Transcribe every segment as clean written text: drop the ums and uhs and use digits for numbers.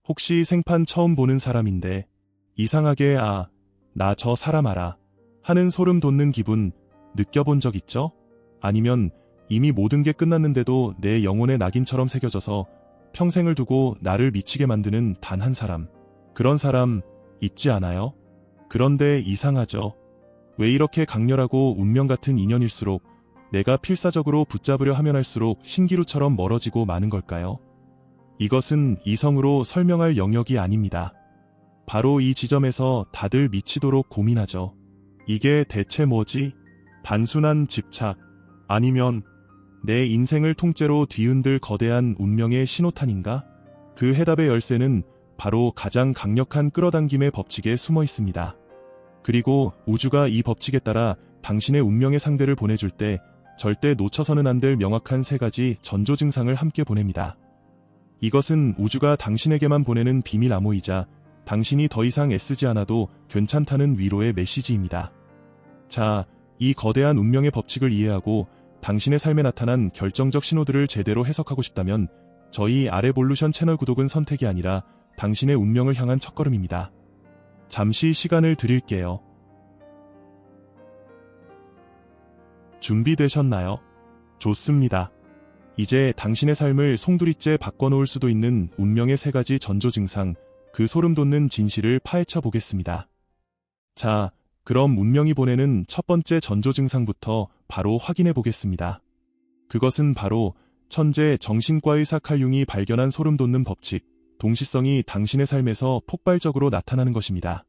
혹시 생판 처음 보는 사람인데 이상하게 나 저 사람 알아 하는 소름 돋는 기분 느껴본 적 있죠? 아니면 이미 모든 게 끝났는데도 내 영혼의 낙인처럼 새겨져서 평생을 두고 나를 미치게 만드는 단 한 사람. 그런 사람 있지 않아요? 그런데 이상하죠. 왜 이렇게 강렬하고 운명 같은 인연일수록 내가 필사적으로 붙잡으려 하면 할수록 신기루처럼 멀어지고 마는 걸까요? 이것은 이성으로 설명할 영역이 아닙니다. 바로 이 지점에서 다들 미치도록 고민하죠. 이게 대체 뭐지? 단순한 집착, 아니면 내 인생을 통째로 뒤흔들 거대한 운명의 신호탄인가? 그 해답의 열쇠는 바로 가장 강력한 끌어당김의 법칙에 숨어 있습니다. 그리고 우주가 이 법칙에 따라 당신의 운명의 상대를 보내줄 때 절대 놓쳐서는 안 될 명확한 세 가지 전조 증상을 함께 보냅니다. 이것은 우주가 당신에게만 보내는 비밀 암호이자 당신이 더 이상 애쓰지 않아도 괜찮다는 위로의 메시지입니다. 자, 이 거대한 운명의 법칙을 이해하고 당신의 삶에 나타난 결정적 신호들을 제대로 해석하고 싶다면 저희 아레볼루션 채널 구독은 선택이 아니라 당신의 운명을 향한 첫걸음입니다. 잠시 시간을 드릴게요. 준비되셨나요? 좋습니다. 이제 당신의 삶을 송두리째 바꿔놓을 수도 있는 운명의 세 가지 전조 증상, 그 소름 돋는 진실을 파헤쳐 보겠습니다. 자, 그럼 운명이 보내는 첫 번째 전조 증상부터 바로 확인해 보겠습니다. 그것은 바로 천재 정신과의사 칼 융이 발견한 소름 돋는 법칙, 동시성이 당신의 삶에서 폭발적으로 나타나는 것입니다.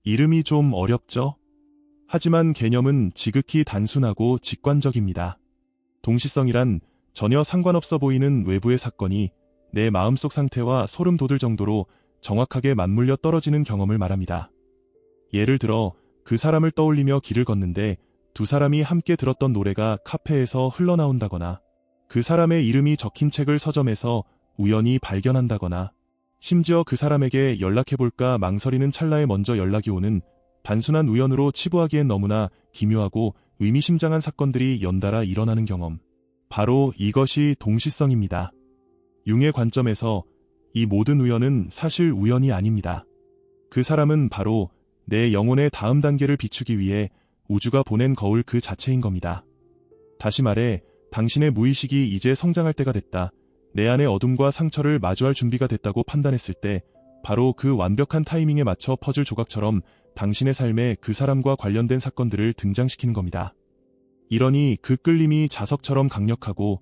이름이 좀 어렵죠? 하지만 개념은 지극히 단순하고 직관적입니다. 동시성이란 전혀 상관없어 보이는 외부의 사건이 내 마음속 상태와 소름 돋을 정도로 정확하게 맞물려 떨어지는 경험을 말합니다. 예를 들어 그 사람을 떠올리며 길을 걷는데 두 사람이 함께 들었던 노래가 카페에서 흘러나온다거나 그 사람의 이름이 적힌 책을 서점에서 우연히 발견한다거나 심지어 그 사람에게 연락해볼까 망설이는 찰나에 먼저 연락이 오는 단순한 우연으로 치부하기엔 너무나 기묘하고 의미심장한 사건들이 연달아 일어나는 경험. 바로 이것이 동시성입니다. 융의 관점에서 이 모든 우연은 사실 우연이 아닙니다. 그 사람은 바로 내 영혼의 다음 단계를 비추기 위해 우주가 보낸 거울 그 자체인 겁니다. 다시 말해 당신의 무의식이 이제 성장할 때가 됐다. 내 안의 어둠과 상처를 마주할 준비가 됐다고 판단했을 때 바로 그 완벽한 타이밍에 맞춰 퍼즐 조각처럼 당신의 삶에 그 사람과 관련된 사건들을 등장시키는 겁니다. 이러니 그 끌림이 자석처럼 강력하고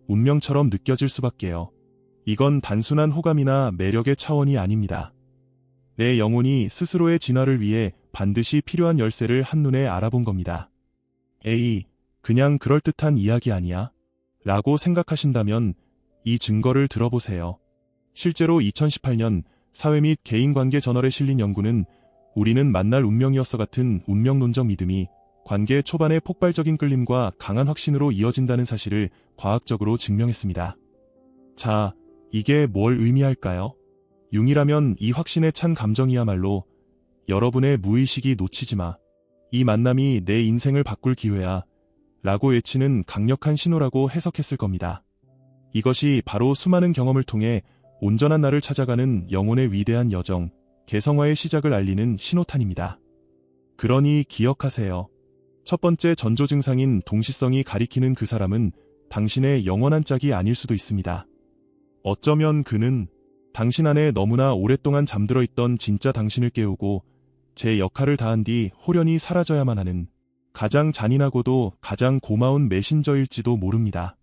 운명처럼 느껴질 수밖에요. 이건 단순한 호감이나 매력의 차원이 아닙니다. 내 영혼이 스스로의 진화를 위해 반드시 필요한 열쇠를 한눈에 알아본 겁니다. 에이, 그냥 그럴듯한 이야기 아니야? 라고 생각하신다면 이 증거를 들어보세요. 실제로 2018년 사회 및 개인관계 저널에 실린 연구는 우리는 만날 운명이었어 같은 운명론적 믿음이 관계 초반의 폭발적인 끌림과 강한 확신으로 이어진다는 사실을 과학적으로 증명했습니다. 자, 이게 뭘 의미할까요? 융이라면 이 확신에 찬 감정이야말로 여러분의 무의식이 놓치지 마. 이 만남이 내 인생을 바꿀 기회야. 라고 외치는 강력한 신호라고 해석했을 겁니다. 이것이 바로 수많은 경험을 통해 온전한 나를 찾아가는 영혼의 위대한 여정, 개성화의 시작을 알리는 신호탄입니다. 그러니 기억하세요. 첫 번째 전조 증상인 동시성이 가리키는 그 사람은 당신의 영원한 짝이 아닐 수도 있습니다. 어쩌면 그는 당신 안에 너무나 오랫동안 잠들어 있던 진짜 당신을 깨우고 제 역할을 다한 뒤 호련히 사라져야만 하는 가장 잔인하고도 가장 고마운 메신저일지도 모릅니다.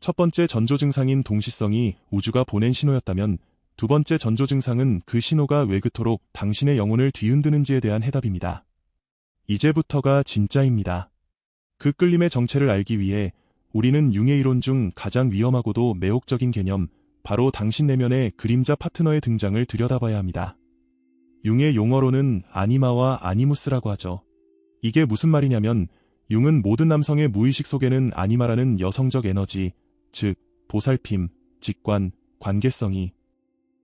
첫 번째 전조 증상인 동시성이 우주가 보낸 신호였다면 두 번째 전조 증상은 그 신호가 왜 그토록 당신의 영혼을 뒤흔드는지에 대한 해답입니다. 이제부터가 진짜입니다. 그 끌림의 정체를 알기 위해 우리는 융의 이론 중 가장 위험하고도 매혹적인 개념, 바로 당신 내면의 그림자 파트너의 등장을 들여다봐야 합니다. 융의 용어로는 아니마와 아니무스라고 하죠. 이게 무슨 말이냐면 융은 모든 남성의 무의식 속에는 아니마라는 여성적 에너지, 즉 보살핌, 직관, 관계성이,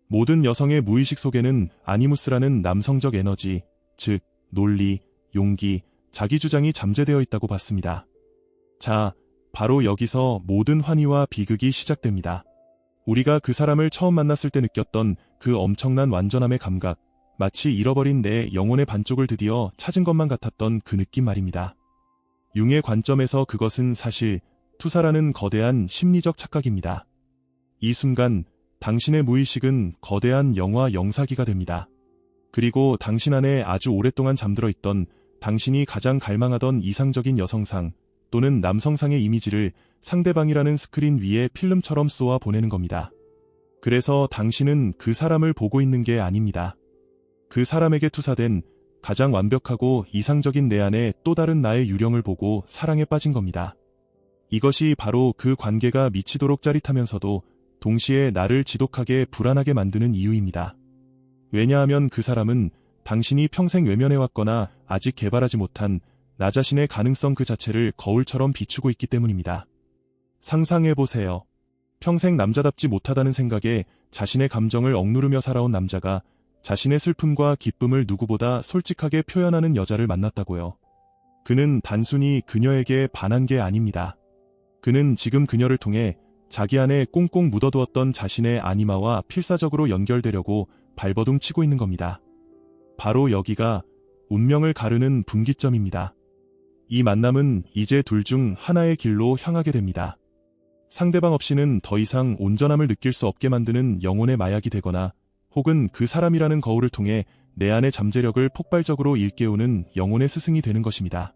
모든 여성의 무의식 속에는 아니무스라는 남성적 에너지, 즉 논리, 용기, 자기주장이 잠재되어 있다고 봤습니다. 자, 바로 여기서 모든 환희와 비극이 시작됩니다. 우리가 그 사람을 처음 만났을 때 느꼈던 그 엄청난 완전함의 감각, 마치 잃어버린 내 영혼의 반쪽을 드디어 찾은 것만 같았던 그 느낌 말입니다. 융의 관점에서 그것은 사실 투사라는 거대한 심리적 착각입니다. 이 순간 당신의 무의식은 거대한 영화 영사기가 됩니다. 그리고 당신 안에 아주 오랫동안 잠들어 있던 당신이 가장 갈망하던 이상적인 여성상 또는 남성상의 이미지를 상대방이라는 스크린 위에 필름처럼 쏘아 보내는 겁니다. 그래서 당신은 그 사람을 보고 있는 게 아닙니다. 그 사람에게 투사된 가장 완벽하고 이상적인 내 안에 또 다른 나의 유령을 보고 사랑에 빠진 겁니다. 이것이 바로 그 관계가 미치도록 짜릿하면서도 동시에 나를 지독하게 불안하게 만드는 이유입니다. 왜냐하면 그 사람은 당신이 평생 외면해왔거나 아직 개발하지 못한 나 자신의 가능성 그 자체를 거울처럼 비추고 있기 때문입니다. 상상해보세요. 평생 남자답지 못하다는 생각에 자신의 감정을 억누르며 살아온 남자가 자신의 슬픔과 기쁨을 누구보다 솔직하게 표현하는 여자를 만났다고요. 그는 단순히 그녀에게 반한 게 아닙니다. 그는 지금 그녀를 통해 자기 안에 꽁꽁 묻어두었던 자신의 아니마와 필사적으로 연결되려고 발버둥 치고 있는 겁니다. 바로 여기가 운명을 가르는 분기점입니다. 이 만남은 이제 둘 중 하나의 길로 향하게 됩니다. 상대방 없이는 더 이상 온전함을 느낄 수 없게 만드는 영혼의 마약이 되거나 혹은 그 사람이라는 거울을 통해 내 안의 잠재력을 폭발적으로 일깨우는 영혼의 스승이 되는 것입니다.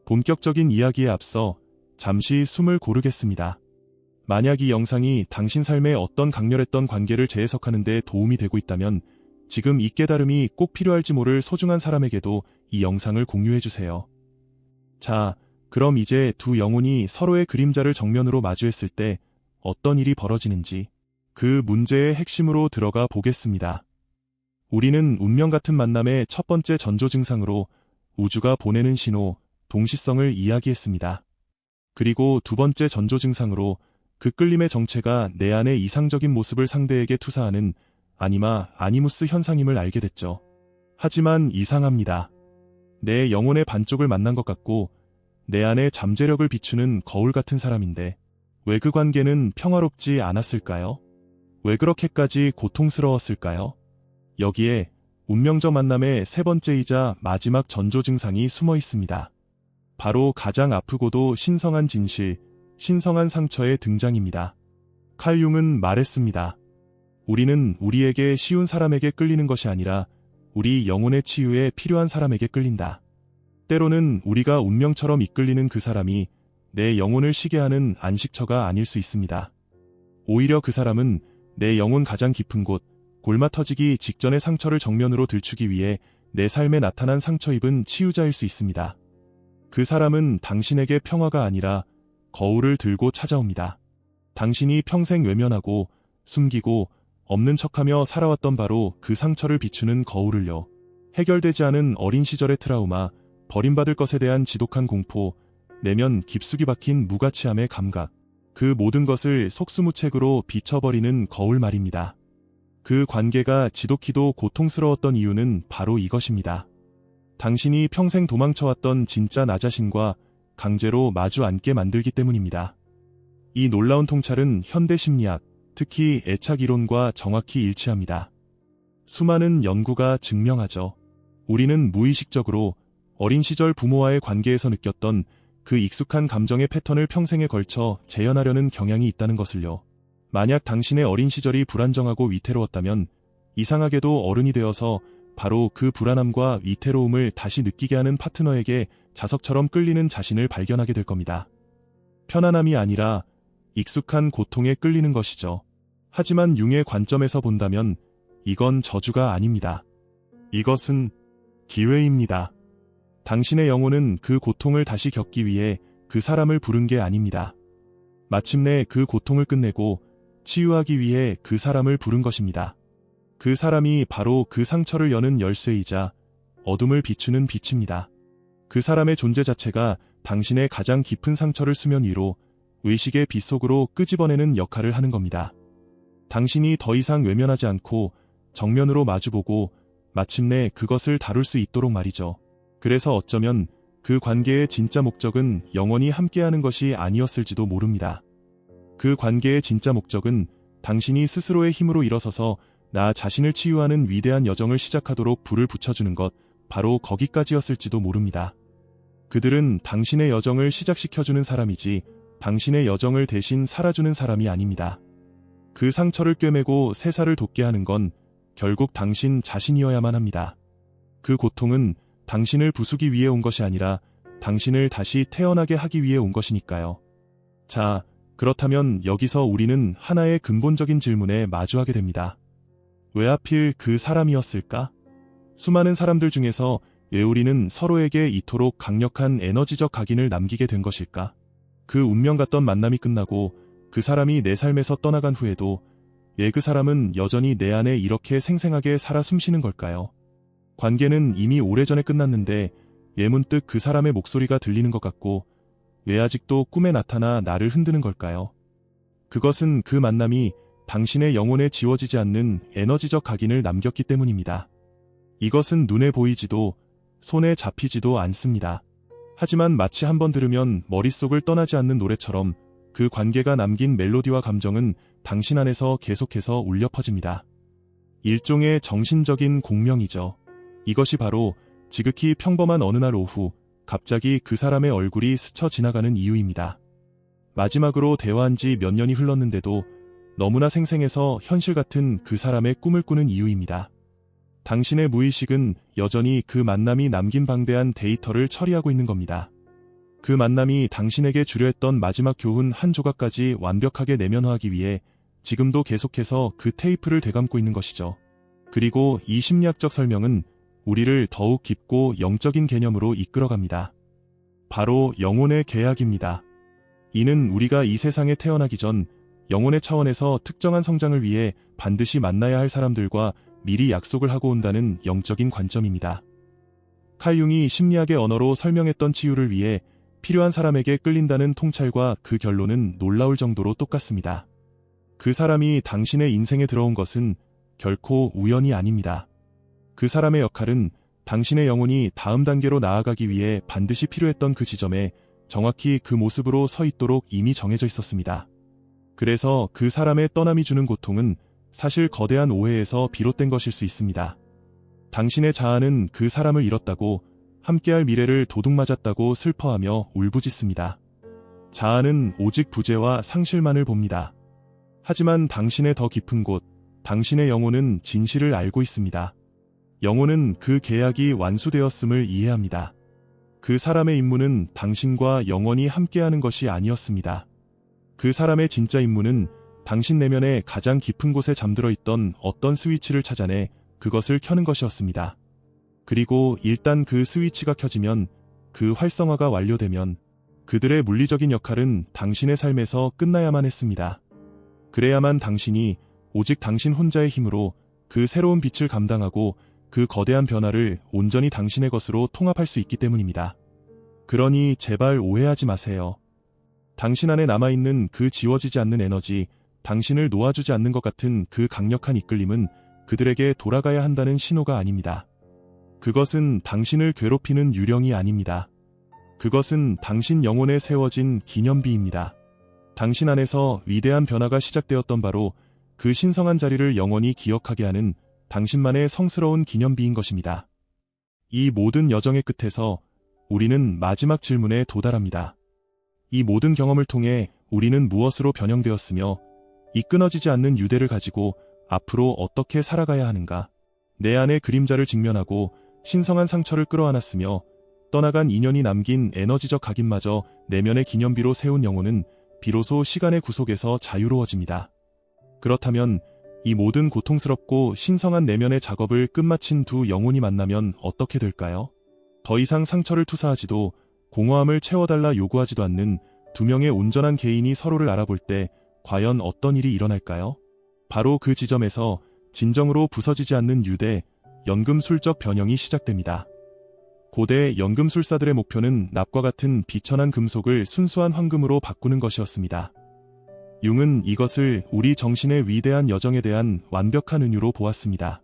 본격적인 이야기에 앞서 잠시 숨을 고르겠습니다. 만약 이 영상이 당신 삶의 어떤 강렬했던 관계를 재해석하는 데 도움이 되고 있다면 지금 이 깨달음이 꼭 필요할지 모를 소중한 사람에게도 이 영상을 공유해주세요. 자, 그럼 이제 두 영혼이 서로의 그림자를 정면으로 마주했을 때 어떤 일이 벌어지는지 그 문제의 핵심으로 들어가 보겠습니다. 우리는 운명 같은 만남의 첫 번째 전조 증상으로 우주가 보내는 신호, 동시성을 이야기했습니다. 그리고 두 번째 전조 증상으로 그 끌림의 정체가 내 안의 이상적인 모습을 상대에게 투사하는 아니무스 현상임을 알게 됐죠. 하지만 이상합니다. 내 영혼의 반쪽을 만난 것 같고 내 안의 잠재력을 비추는 거울 같은 사람인데 왜 그 관계는 평화롭지 않았을까요? 왜 그렇게까지 고통스러웠을까요? 여기에 운명적 만남의 세 번째이자 마지막 전조 증상이 숨어 있습니다. 바로 가장 아프고도 신성한 진실, 신성한 상처의 등장입니다. 칼 융은 말했습니다. 우리는 우리에게 쉬운 사람에게 끌리는 것이 아니라 우리 영혼의 치유에 필요한 사람에게 끌린다. 때로는 우리가 운명처럼 이끌리는 그 사람이 내 영혼을 쉬게 하는 안식처가 아닐 수 있습니다. 오히려 그 사람은 내 영혼 가장 깊은 곳, 골마 터지기 직전의 상처를 정면으로 들추기 위해 내 삶에 나타난 상처 입은 치유자일 수 있습니다. 그 사람은 당신에게 평화가 아니라 거울을 들고 찾아옵니다. 당신이 평생 외면하고 숨기고 없는 척하며 살아왔던 바로 그 상처를 비추는 거울을요. 해결되지 않은 어린 시절의 트라우마, 버림받을 것에 대한 지독한 공포, 내면 깊숙이 박힌 무가치함의 감각, 그 모든 것을 속수무책으로 비춰버리는 거울 말입니다. 그 관계가 지독히도 고통스러웠던 이유는 바로 이것입니다. 당신이 평생 도망쳐왔던 진짜 나 자신과 강제로 마주 앉게 만들기 때문입니다. 이 놀라운 통찰은 현대 심리학, 특히 애착 이론과 정확히 일치합니다. 수많은 연구가 증명하죠. 우리는 무의식적으로 어린 시절 부모와의 관계에서 느꼈던 그 익숙한 감정의 패턴을 평생에 걸쳐 재현하려는 경향이 있다는 것을요. 만약 당신의 어린 시절이 불안정하고 위태로웠다면 이상하게도 어른이 되어서 바로 그 불안함과 위태로움을 다시 느끼게 하는 파트너에게 자석처럼 끌리는 자신을 발견하게 될 겁니다. 편안함이 아니라 익숙한 고통에 끌리는 것이죠. 하지만 융의 관점에서 본다면 이건 저주가 아닙니다. 이것은 기회입니다. 당신의 영혼은 그 고통을 다시 겪기 위해 그 사람을 부른 게 아닙니다. 마침내 그 고통을 끝내고 치유하기 위해 그 사람을 부른 것입니다. 그 사람이 바로 그 상처를 여는 열쇠이자 어둠을 비추는 빛입니다. 그 사람의 존재 자체가 당신의 가장 깊은 상처를 수면 위로 의식의 빛 속으로 끄집어내는 역할을 하는 겁니다. 당신이 더 이상 외면하지 않고 정면으로 마주보고 마침내 그것을 다룰 수 있도록 말이죠. 그래서 어쩌면 그 관계의 진짜 목적은 영원히 함께하는 것이 아니었을지도 모릅니다. 그 관계의 진짜 목적은 당신이 스스로의 힘으로 일어서서 나 자신을 치유하는 위대한 여정을 시작하도록 불을 붙여주는 것, 바로 거기까지였을지도 모릅니다. 그들은 당신의 여정을 시작시켜주는 사람이지 당신의 여정을 대신 살아주는 사람이 아닙니다. 그 상처를 꿰매고 새살을 돋게 하는 건 결국 당신 자신이어야만 합니다. 그 고통은 당신을 부수기 위해 온 것이 아니라 당신을 다시 태어나게 하기 위해 온 것이니까요. 자, 그렇다면 여기서 우리는 하나의 근본적인 질문에 마주하게 됩니다. 왜 하필 그 사람이었을까? 수많은 사람들 중에서 왜 우리는 서로에게 이토록 강력한 에너지적 각인을 남기게 된 것일까? 그 운명 같던 만남이 끝나고 그 사람이 내 삶에서 떠나간 후에도 왜 그 사람은 여전히 내 안에 이렇게 생생하게 살아 숨쉬는 걸까요? 관계는 이미 오래전에 끝났는데 왜 문득 그 사람의 목소리가 들리는 것 같고 왜 아직도 꿈에 나타나 나를 흔드는 걸까요? 그것은 그 만남이 당신의 영혼에 지워지지 않는 에너지적 각인을 남겼기 때문입니다. 이것은 눈에 보이지도 손에 잡히지도 않습니다. 하지만 마치 한번 들으면 머릿속을 떠나지 않는 노래처럼 그 관계가 남긴 멜로디와 감정은 당신 안에서 계속해서 울려 퍼집니다. 일종의 정신적인 공명이죠. 이것이 바로 지극히 평범한 어느 날 오후 갑자기 그 사람의 얼굴이 스쳐 지나가는 이유입니다. 마지막으로 대화한 지 몇 년이 흘렀는데도 너무나 생생해서 현실 같은 그 사람의 꿈을 꾸는 이유입니다. 당신의 무의식은 여전히 그 만남이 남긴 방대한 데이터를 처리하고 있는 겁니다. 그 만남이 당신에게 주려 했던 마지막 교훈 한 조각까지 완벽하게 내면화하기 위해 지금도 계속해서 그 테이프를 되감고 있는 것이죠. 그리고 이 심리학적 설명은 우리를 더욱 깊고 영적인 개념으로 이끌어갑니다. 바로 영혼의 계약입니다. 이는 우리가 이 세상에 태어나기 전 영혼의 차원에서 특정한 성장을 위해 반드시 만나야 할 사람들과 미리 약속을 하고 온다는 영적인 관점입니다. 칼 융이 심리학의 언어로 설명했던 치유를 위해 필요한 사람에게 끌린다는 통찰과 그 결론은 놀라울 정도로 똑같습니다. 그 사람이 당신의 인생에 들어온 것은 결코 우연이 아닙니다. 그 사람의 역할은 당신의 영혼이 다음 단계로 나아가기 위해 반드시 필요했던 그 지점에 정확히 그 모습으로 서 있도록 이미 정해져 있었습니다. 그래서 그 사람의 떠남이 주는 고통은 사실 거대한 오해에서 비롯된 것일 수 있습니다. 당신의 자아는 그 사람을 잃었다고, 함께할 미래를 도둑맞았다고 슬퍼하며 울부짖습니다. 자아는 오직 부재와 상실만을 봅니다. 하지만 당신의 더 깊은 곳, 당신의 영혼은 진실을 알고 있습니다. 영혼은 그 계약이 완수되었음을 이해합니다. 그 사람의 임무는 당신과 영원히 함께하는 것이 아니었습니다. 그 사람의 진짜 임무는 당신 내면의 가장 깊은 곳에 잠들어 있던 어떤 스위치를 찾아내 그것을 켜는 것이었습니다. 그리고 일단 그 스위치가 켜지면, 그 활성화가 완료되면 그들의 물리적인 역할은 당신의 삶에서 끝나야만 했습니다. 그래야만 당신이 오직 당신 혼자의 힘으로 그 새로운 빛을 감당하고 그 거대한 변화를 온전히 당신의 것으로 통합할 수 있기 때문입니다. 그러니 제발 오해하지 마세요. 당신 안에 남아있는 그 지워지지 않는 에너지, 당신을 놓아주지 않는 것 같은 그 강력한 이끌림은 그들에게 돌아가야 한다는 신호가 아닙니다. 그것은 당신을 괴롭히는 유령이 아닙니다. 그것은 당신 영혼에 세워진 기념비입니다. 당신 안에서 위대한 변화가 시작되었던 바로 그 신성한 자리를 영원히 기억하게 하는 당신만의 성스러운 기념비인 것입니다. 이 모든 여정의 끝에서 우리는 마지막 질문에 도달합니다. 이 모든 경험을 통해 우리는 무엇으로 변형되었으며 이 끊어지지 않는 유대를 가지고 앞으로 어떻게 살아가야 하는가? 내 안의 그림자를 직면하고 신성한 상처를 끌어안았으며 떠나간 인연이 남긴 에너지적 각인마저 내면의 기념비로 세운 영혼은 비로소 시간의 구속에서 자유로워집니다. 그렇다면 이 모든 고통스럽고 신성한 내면의 작업을 끝마친 두 영혼이 만나면 어떻게 될까요? 더 이상 상처를 투사하지도 공허함을 채워달라 요구하지도 않는 두 명의 온전한 개인이 서로를 알아볼 때 과연 어떤 일이 일어날까요? 바로 그 지점에서 진정으로 부서지지 않는 유대, 연금술적 변형이 시작됩니다. 고대 연금술사들의 목표는 납과 같은 비천한 금속을 순수한 황금으로 바꾸는 것이었습니다. 융은 이것을 우리 정신의 위대한 여정에 대한 완벽한 은유로 보았습니다.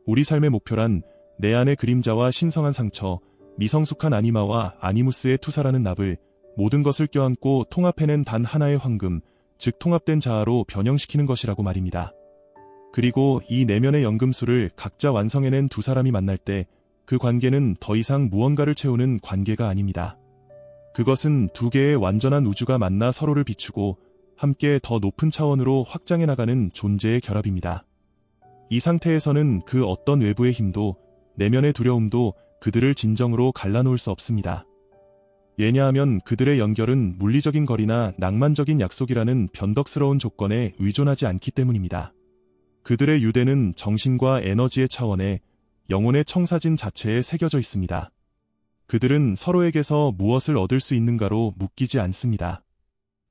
우리 삶의 목표란 내 안의 그림자와 신성한 상처, 미성숙한 아니마와 아니무스의 투사라는 납을 모든 것을 껴안고 통합해낸 단 하나의 황금, 즉 통합된 자아로 변형시키는 것이라고 말입니다. 그리고 이 내면의 연금술을 각자 완성해낸 두 사람이 만날 때 그 관계는 더 이상 무언가를 채우는 관계가 아닙니다. 그것은 두 개의 완전한 우주가 만나 서로를 비추고 함께 더 높은 차원으로 확장해 나가는 존재의 결합입니다. 이 상태에서는 그 어떤 외부의 힘도 내면의 두려움도 그들을 진정으로 갈라놓을 수 없습니다. 왜냐하면 그들의 연결은 물리적인 거리나 낭만적인 약속이라는 변덕스러운 조건에 의존하지 않기 때문입니다. 그들의 유대는 정신과 에너지의 차원에 영혼의 청사진 자체에 새겨져 있습니다. 그들은 서로에게서 무엇을 얻을 수 있는가로 묶이지 않습니다.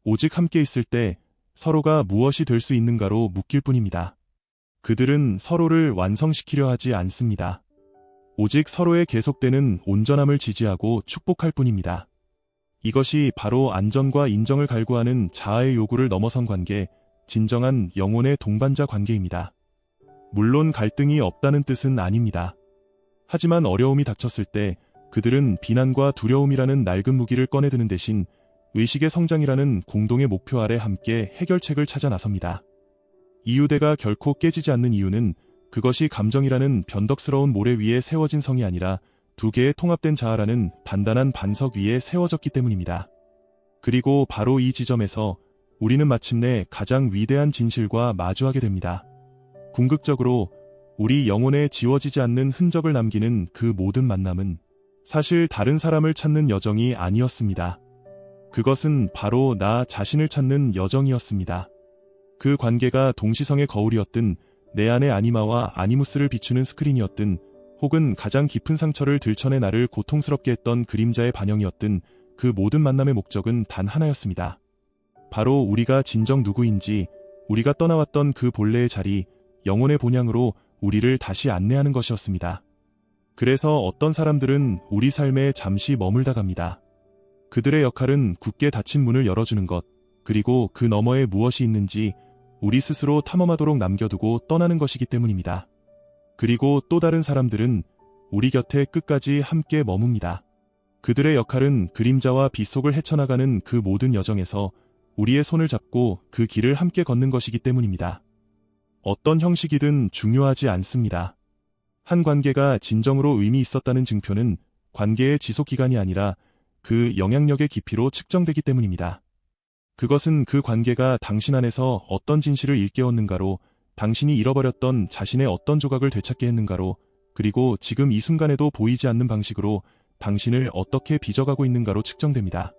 오직 함께 있을 때 서로가 무엇이 될 수 있는가로 묶일 뿐입니다. 그들은 서로를 완성시키려 하지 않습니다. 오직 서로의 계속되는 온전함을 지지하고 축복할 뿐입니다. 이것이 바로 안전과 인정을 갈구하는 자아의 요구를 넘어선 관계, 진정한 영혼의 동반자 관계입니다. 물론 갈등이 없다는 뜻은 아닙니다. 하지만 어려움이 닥쳤을 때 그들은 비난과 두려움이라는 낡은 무기를 꺼내드는 대신 의식의 성장이라는 공동의 목표 아래 함께 해결책을 찾아 나섭니다. 이유대가 결코 깨지지 않는 이유는 그것이 감정이라는 변덕스러운 모래 위에 세워진 성이 아니라 두 개의 통합된 자아라는 단단한 반석 위에 세워졌기 때문입니다. 그리고 바로 이 지점에서 우리는 마침내 가장 위대한 진실과 마주하게 됩니다. 궁극적으로 우리 영혼에 지워지지 않는 흔적을 남기는 그 모든 만남은 사실 다른 사람을 찾는 여정이 아니었습니다. 그것은 바로 나 자신을 찾는 여정이었습니다. 그 관계가 동시성의 거울이었든 내 안의 아니마와 아니무스를 비추는 스크린이었든 혹은 가장 깊은 상처를 들춰내 나를 고통스럽게 했던 그림자의 반영이었든 그 모든 만남의 목적은 단 하나였습니다. 바로 우리가 진정 누구인지, 우리가 떠나왔던 그 본래의 자리, 영혼의 본향으로 우리를 다시 안내하는 것이었습니다. 그래서 어떤 사람들은 우리 삶에 잠시 머물다 갑니다. 그들의 역할은 굳게 닫힌 문을 열어주는 것, 그리고 그 너머에 무엇이 있는지 우리 스스로 탐험하도록 남겨두고 떠나는 것이기 때문입니다. 그리고 또 다른 사람들은 우리 곁에 끝까지 함께 머뭅니다. 그들의 역할은 그림자와 빛 속을 헤쳐나가는 그 모든 여정에서 우리의 손을 잡고 그 길을 함께 걷는 것이기 때문입니다. 어떤 형식이든 중요하지 않습니다. 한 관계가 진정으로 의미 있었다는 증표는 관계의 지속기간이 아니라 그 영향력의 깊이로 측정되기 때문입니다. 그것은 그 관계가 당신 안에서 어떤 진실을 일깨웠는가로, 당신이 잃어버렸던 자신의 어떤 조각을 되찾게 했는가로, 그리고 지금 이 순간에도 보이지 않는 방식으로 당신을 어떻게 빚어가고 있는가로 측정됩니다.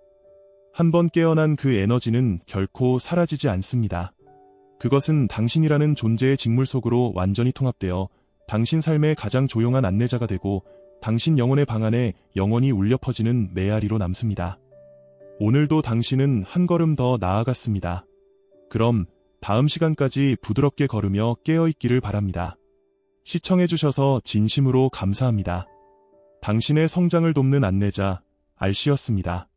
한번 깨어난 그 에너지는 결코 사라지지 않습니다. 그것은 당신이라는 존재의 직물 속으로 완전히 통합되어 당신 삶의 가장 조용한 안내자가 되고 당신 영혼의 방 안에 영원히 울려 퍼지는 메아리로 남습니다. 오늘도 당신은 한 걸음 더 나아갔습니다. 그럼 다음 시간까지 부드럽게 걸으며 깨어있기를 바랍니다. 시청해주셔서 진심으로 감사합니다. 당신의 성장을 돕는 안내자, 알씨였습니다.